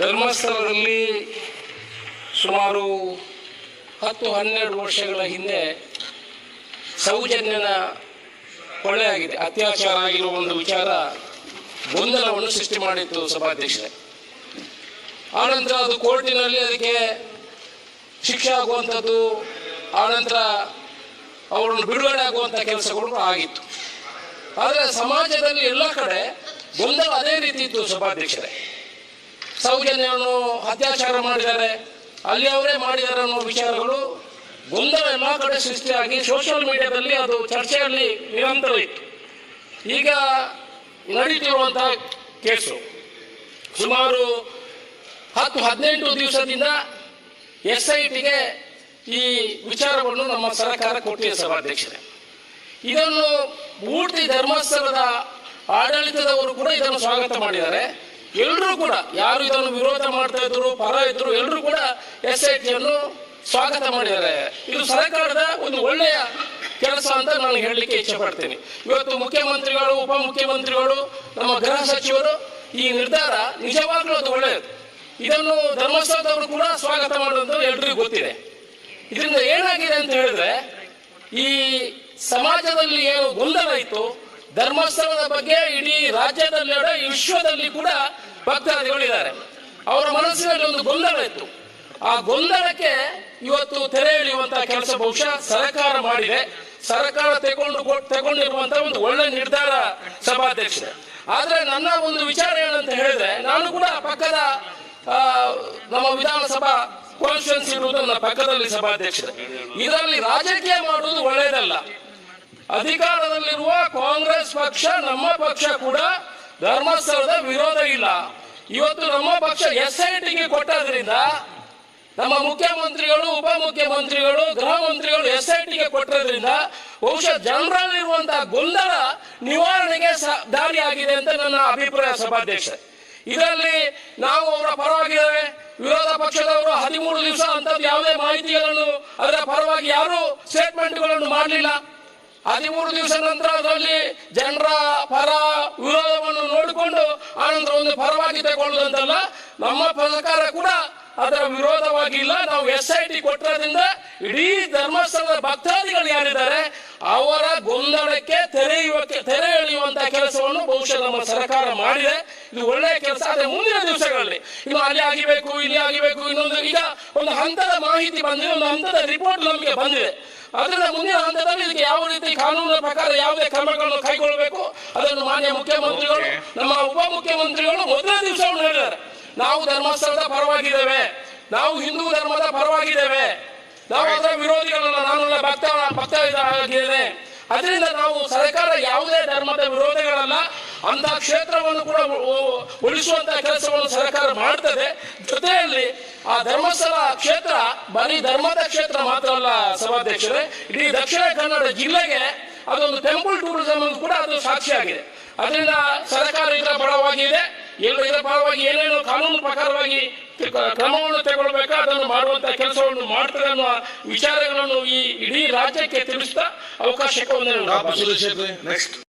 ಧರ್ಮಸ್ಥಳದಲ್ಲಿ ಸುಮಾರು 10-12 ವರ್ಷಗಳ ಹಿಂದೆ ಸೌಜನ್ಯನ ಕೊಲೆಯಾಗಿದೆ, ಅತ್ಯಾಚಾರ ಆಗಿರುವ ಒಂದು ವಿಚಾರ ಗೊಂದಲವನ್ನು ಸೃಷ್ಟಿ ಮಾಡಿತ್ತು ಸಭಾಧ್ಯಕ್ಷರೇ. ಆನಂತರ ಅದು ಕೋರ್ಟಿನಲ್ಲಿ ಅದಕ್ಕೆ ಶಿಕ್ಷೆ ಆಗುವಂಥದ್ದು, ಆನಂತರ ಅವರನ್ನು ಬಿಡುಗಡೆ ಆಗುವಂಥ ಕೆಲಸಗಳು ಆಗಿತ್ತು. ಆದರೆ ಸಮಾಜದಲ್ಲಿ ಎಲ್ಲ ಕಡೆ ಗೊಂದಲ ಅದೇ ರೀತಿ ಇತ್ತು ಸಭಾಧ್ಯಕ್ಷರೇ. ಸೌಜನ್ಯವನ್ನು ಅತ್ಯಾಚಾರ ಮಾಡಿದ್ದಾರೆ, ಅಲ್ಲಿ ಅವರೇ ಮಾಡಿದ್ದಾರೆ ಅನ್ನೋ ವಿಚಾರಗಳು ಗೊಂದಲ ಎಲ್ಲ ಕಡೆ ಸೃಷ್ಟಿಯಾಗಿ ಸೋಷಿಯಲ್ ಮೀಡಿಯಾದಲ್ಲಿ ಅದು ಚರ್ಚೆಯಲ್ಲಿ ನಿರಂತರ ಇತ್ತು. ಈಗ ನಡೀತಿರುವಂಥ ಕೇಸು ಸುಮಾರು 10-18 ದಿವಸದಿಂದ SITಗೆ ಈ ವಿಚಾರವನ್ನು ನಮ್ಮ ಸರ್ಕಾರ ಕೊಟ್ಟಿದೆ ಸಭಾಧ್ಯಕ್ಷರೇ. ಇದನ್ನು ಪೂರ್ತಿ ಧರ್ಮಸ್ಥಳದ ಆಡಳಿತದವರು ಕೂಡ ಇದನ್ನು ಸ್ವಾಗತ ಮಾಡಿದ್ದಾರೆ. ಎಲ್ಲರೂ ಕೂಡ ಯಾರು ಇದನ್ನು ವಿರೋಧ ಮಾಡ್ತಾ ಇದ್ರು, ಪರ ಇದ್ರು, ಎಲ್ಲರೂ ಕೂಡ SITಯನ್ನು ಸ್ವಾಗತ ಮಾಡಿದ್ದಾರೆ. ಇದು ಸರ್ಕಾರದ ಒಂದು ಒಳ್ಳೆಯ ಕೆಲಸ ಅಂತ ನಾನು ಹೇಳಲಿಕ್ಕೆ ಇಚ್ಛೆ ಪಡ್ತೇನೆ. ಇವತ್ತು ಮುಖ್ಯಮಂತ್ರಿಗಳು, ಉಪಮುಖ್ಯಮಂತ್ರಿಗಳು, ನಮ್ಮ ಗೃಹ ಸಚಿವರು ಈ ನಿರ್ಧಾರ ನಿಜವಾಗ್ಲೂ ಅದು ಒಳ್ಳೆಯದು. ಇದನ್ನು ಧರ್ಮಸ್ಥಳದವರು ಕೂಡ ಸ್ವಾಗತ ಮಾಡುವುದು ಎಲ್ರಿಗೂ ಗೊತ್ತಿದೆ. ಇದರಿಂದ ಏನಾಗಿದೆ ಅಂತ ಹೇಳಿದ್ರೆ, ಈ ಸಮಾಜದಲ್ಲಿ ಏನು ಗೊಂದಲ ಇತ್ತು ಧರ್ಮಸ್ಥಳದ ಬಗ್ಗೆ, ಇಡೀ ರಾಜ್ಯದಲ್ಲೆಡೆ ವಿಶ್ವದಲ್ಲಿ ಕೂಡ ಭಕ್ತಾದಿಗಳಿದ್ದಾರೆ. ಅವರ ಮನಸ್ಸಿನಲ್ಲಿ ಒಂದು ಗೊಂದಲ ಇತ್ತು. ಆ ಗೊಂದಲಕ್ಕೆ ಇವತ್ತು ತೆರೆ ಎಳೆಯುವಂತಹ ಕೆಲಸ ಬಹುಶಃ ಸರ್ಕಾರ ಮಾಡಿದೆ. ಸರ್ಕಾರ ತಗೊಂಡಿರುವಂತಹ ಒಂದು ಒಳ್ಳೆ ನಿರ್ಧಾರ ಸಭಾಧ್ಯಕ್ಷರೇ. ಆದ್ರೆ ನನ್ನ ಒಂದು ವಿಚಾರ ಏನಂತ ಹೇಳಿದ್ರೆ, ನಾನು ಕೂಡ ಪಕ್ಕದ ನಮ್ಮ ವಿಧಾನಸಭಾ ಕಾನ್ಸ್ಟಿಟ್ಯೂನ್ಸಿ ಇರುವುದು ನನ್ನ ಪಕ್ಕದಲ್ಲಿ ಸಭಾಧ್ಯಕ್ಷರೇ. ಇದರಲ್ಲಿ ರಾಜಕೀಯ ಮಾಡುವುದು ಒಳ್ಳೆಯದಲ್ಲ. ಅಧಿಕಾರದಲ್ಲಿರುವ ಕಾಂಗ್ರೆಸ್ ಪಕ್ಷ, ನಮ್ಮ ಪಕ್ಷ ಕೂಡ ಧರ್ಮಸ್ಥಳದ ವಿರೋಧ ಇಲ್ಲ. ಇವತ್ತು ನಮ್ಮ ಪಕ್ಷ SITಗೆ ಕೊಟ್ಟದ್ರಿಂದ ನಮ್ಮ ಮುಖ್ಯಮಂತ್ರಿಗಳು, ಉಪಮುಖ್ಯಮಂತ್ರಿಗಳು, ಗೃಹ ಮಂತ್ರಿಗಳು SITಗೆ ಕೊಟ್ಟದ್ರಿಂದ ಬಹುಶಃ ಜನರಲ್ಲಿರುವಂತಹ ಗೊಂದಲ ನಿವಾರಣೆಗೆ ದಾರಿಯಾಗಿದೆ ಅಂತ ನನ್ನ ಅಭಿಪ್ರಾಯ ಸಭಾಧ್ಯಕ್ಷ. ಇದರಲ್ಲಿ ನಾವು ಅವರ ಪರವಾಗಿದ್ದೇವೆ, ವಿರೋಧ ಪಕ್ಷದವರು 13 ದಿವಸ ಅಂತದ್ದು ಯಾವುದೇ ಮಾಹಿತಿಗಳನ್ನು ಅದರ ಪರವಾಗಿ ಯಾರು ಸ್ಟೇಟ್ಮೆಂಟ್ಗಳನ್ನು ಮಾಡಲಿಲ್ಲ. 13 ದಿವಸ ನಂತರ ಅದರಲ್ಲಿ ಜನರ ಪರ ವಿರೋಧವನ್ನು ನೋಡಿಕೊಂಡು ಆನಂತರ ಒಂದು ಪರವಾಗಿ ತಗೊಳ್ಳುವುದಂತಲ್ಲ, ನಮ್ಮ ಸರ್ಕಾರ ಕೂಡ ಅದರ ವಿರೋಧವಾಗಿಲ್ಲ. ನಾವು SIT ಕೊಟ್ಟದ್ರಿಂದ ಇಡೀ ಧರ್ಮಸ್ಥಳದ ಭಕ್ತಾದಿಗಳು ಯಾರಿದ್ದಾರೆ ಅವರ ಗೊಂದಲಕ್ಕೆ ತೆರೆ ಎಳೆಯುವಂತಹ ಕೆಲಸವನ್ನು ಬಹುಶಃ ನಮ್ಮ ಸರ್ಕಾರ ಮಾಡಿದೆ. ಇದು ಒಳ್ಳೆಯ ಕೆಲಸ. ಆದರೆ ಮುಂದಿನ ದಿವಸಗಳಲ್ಲಿ ಇನ್ನು ಅಲ್ಲಿ ಆಗಿಬೇಕು, ಇಲ್ಲಿ ಆಗಿಬೇಕು, ಇನ್ನೊಂದು ಈಗ ಒಂದು ಹಂತದ ಮಾಹಿತಿ ಬಂದಿದೆ, ಒಂದು ಹಂತದ ರಿಪೋರ್ಟ್ ನಮಗೆ ಬಂದಿದೆ. ಅದರಿಂದ ಮುಂದಿನ ಹಂತದಲ್ಲಿ ಇದಕ್ಕೆ ಯಾವ ರೀತಿ ಕಾನೂನಿನ ಪ್ರಕಾರ ಯಾವುದೇ ಕ್ರಮಗಳನ್ನು ಕೈಗೊಳ್ಳಬೇಕು ಅದನ್ನು ಮಾನ್ಯ ಮುಖ್ಯಮಂತ್ರಿಗಳು, ನಮ್ಮ ಉಪಮುಖ್ಯಮಂತ್ರಿಗಳು ಮೊದಲ ದಿವಸವನ್ನು ಹೇಳಿದ್ದಾರೆ. ನಾವು ಧರ್ಮಸ್ಥಳದ ಪರವಾಗಿದ್ದೇವೆ, ನಾವು ಹಿಂದೂ ಧರ್ಮದ ಪರವಾಗಿದ್ದೇವೆ, ನಾವು ಅದರ ವಿರೋಧಿಗಳಲ್ಲ, ನಾನೆಲ್ಲ ಭಕ್ತ ಆಗಿದ್ದೇನೆ. ಅದರಿಂದ ನಾವು ಸರ್ಕಾರ ಯಾವುದೇ ಧರ್ಮದ ವಿರೋಧಿಗಳಲ್ಲ, ಅಂತ ಕ್ಷೇತ್ರವನ್ನು ಕೂಡ ಉಳಿಸುವಂತಹ ಕೆಲಸವನ್ನು ಸರ್ಕಾರ ಮಾಡ್ತದೆ. ಜೊತೆಯಲ್ಲಿ ಆ ಧರ್ಮಸ್ಥಳ ಕ್ಷೇತ್ರ ಬರೀ ಧರ್ಮದ ಕ್ಷೇತ್ರ ಮಾತ್ರ ಅಲ್ಲ ಸಭಾಧ್ಯಕ್ಷರೇ, ಇಡೀ ದಕ್ಷಿಣ ಕನ್ನಡ ಜಿಲ್ಲೆಗೆ ಅದೊಂದು ಟೆಂಪಲ್ ಟೂರಿಸಂ ಕೂಡ ಅದು ಸಾಕ್ಷಿಯಾಗಿದೆ. ಅದರಿಂದ ಸರ್ಕಾರ ಇದರ ಪರವಾಗಿದೆ. ಇದರ ಪರವಾಗಿ ಏನೇನು ಕಾನೂನು ಪ್ರಕಾರವಾಗಿ ಕ್ರಮವನ್ನು ತಗೊಳ್ಬೇಕು ಅದನ್ನು ಮಾಡುವಂತಹ ಕೆಲಸವನ್ನು ಮಾಡ್ತಾರೆ ಅನ್ನುವ ವಿಚಾರಗಳನ್ನು ಈ ಇಡೀ ರಾಜ್ಯಕ್ಕೆ ತಿಳಿಸ್ತಾ ಅವಕಾಶಕ್ಕೆ